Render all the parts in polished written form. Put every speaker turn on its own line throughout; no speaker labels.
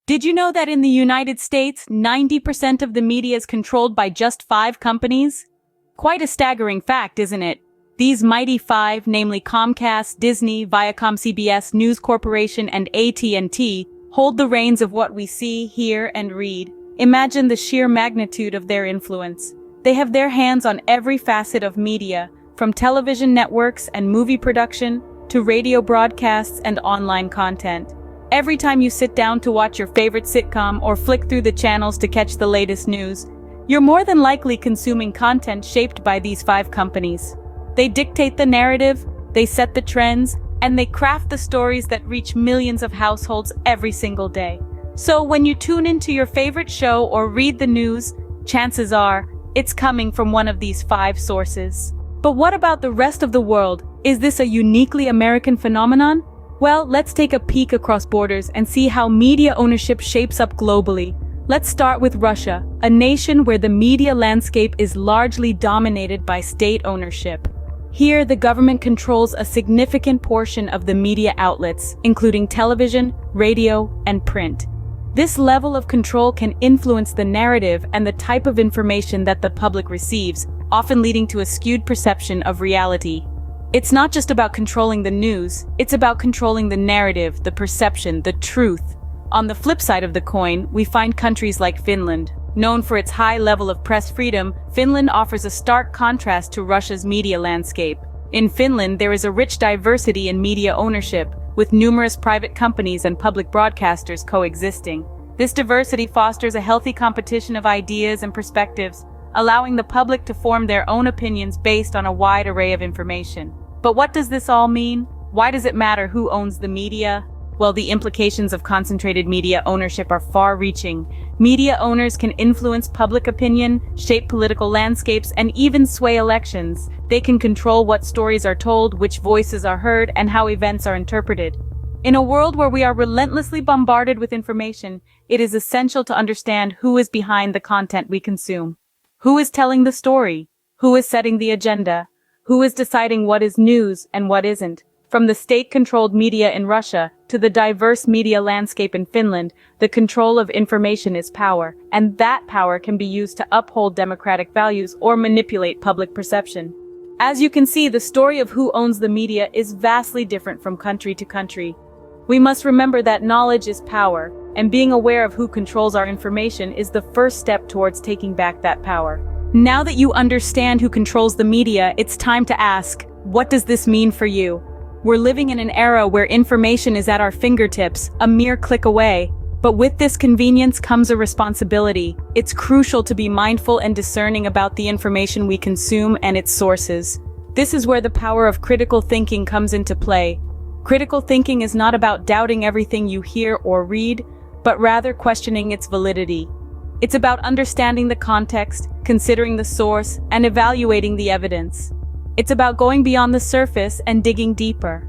Did you know that in the United States, 90% of the media is controlled by just 5 companies? Quite a staggering fact, isn't it? These mighty 5, namely Comcast, Disney, Viacom CBS, News Corporation, and AT&T, hold the reins of what we see, hear, and read. Imagine the sheer magnitude of their influence. They have their hands on every facet of media, from television networks and movie production to radio broadcasts and online content. Every time you sit down to watch your favorite sitcom or flick through the channels to catch the latest news, you're more than likely consuming content shaped by these 5 companies. They dictate the narrative, they set the trends, and they craft the stories that reach millions of households every single day. So when you tune into your favorite show or read the news, chances are it's coming from one of these 5 sources. But what about the rest of the world? Is this a uniquely American phenomenon? Well, let's take a peek across borders and see how media ownership shapes up globally. Let's start with Russia, a nation where the media landscape is largely dominated by state ownership. Here, the government controls a significant portion of the media outlets, including television, radio, and print. This level of control can influence the narrative and the type of information that the public receives, often leading to a skewed perception of reality. It's not just about controlling the news, it's about controlling the narrative, the perception, the truth. On the flip side of the coin, we find countries like Finland. Known for its high level of press freedom, Finland offers a stark contrast to Russia's media landscape. In Finland, there is a rich diversity in media ownership, with numerous private companies and public broadcasters coexisting. This diversity fosters a healthy competition of ideas and perspectives, allowing the public to form their own opinions based on a wide array of information. But what does this all mean? Why does it matter who owns the media? Well, the implications of concentrated media ownership are far-reaching. Media owners can influence public opinion, shape political landscapes, and even sway elections. They can control what stories are told, which voices are heard, and how events are interpreted. In a world where we are relentlessly bombarded with information, it is essential to understand who is behind the content we consume. Who is telling the story? Who is setting the agenda? Who is deciding what is news and what isn't? From the state-controlled media in Russia to the diverse media landscape in Finland, the control of information is power, and that power can be used to uphold democratic values or manipulate public perception. As you can see, the story of who owns the media is vastly different from country to country. We must remember that knowledge is power, and being aware of who controls our information is the first step towards taking back that power. Now that you understand who controls the media, it's time to ask, what does this mean for you? We're living in an era where information is at our fingertips, a mere click away. But with this convenience comes a responsibility. It's crucial to be mindful and discerning about the information we consume and its sources. This is where the power of critical thinking comes into play. Critical thinking is not about doubting everything you hear or read, but rather questioning its validity. It's about understanding the context, considering the source, and evaluating the evidence. It's about going beyond the surface and digging deeper.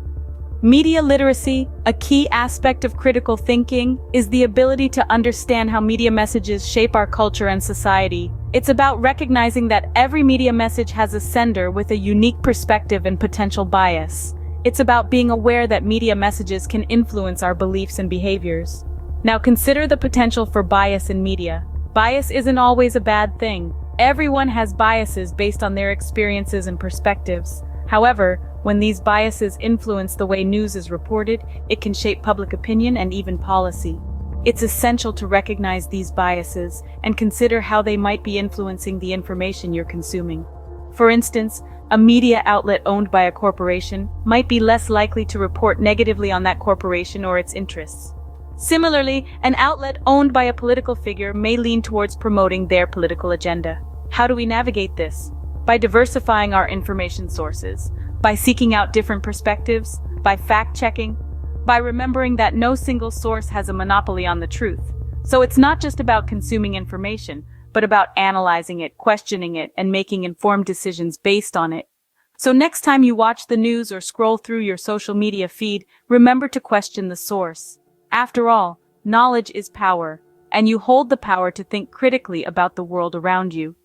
Media literacy, a key aspect of critical thinking, is the ability to understand how media messages shape our culture and society. It's about recognizing that every media message has a sender with a unique perspective and potential bias. It's about being aware that media messages can influence our beliefs and behaviors. Now consider the potential for bias in media. Bias isn't always a bad thing. Everyone has biases based on their experiences and perspectives. However, when these biases influence the way news is reported, it can shape public opinion and even policy. It's essential to recognize these biases and consider how they might be influencing the information you're consuming. For instance, a media outlet owned by a corporation might be less likely to report negatively on that corporation or its interests. Similarly, an outlet owned by a political figure may lean towards promoting their political agenda. How do we navigate this? By diversifying our information sources, by seeking out different perspectives, by fact-checking, by remembering that no single source has a monopoly on the truth. So it's not just about consuming information, but about analyzing it, questioning it, and making informed decisions based on it. So next time you watch the news or scroll through your social media feed, remember to question the source. After all, knowledge is power, and you hold the power to think critically about the world around you.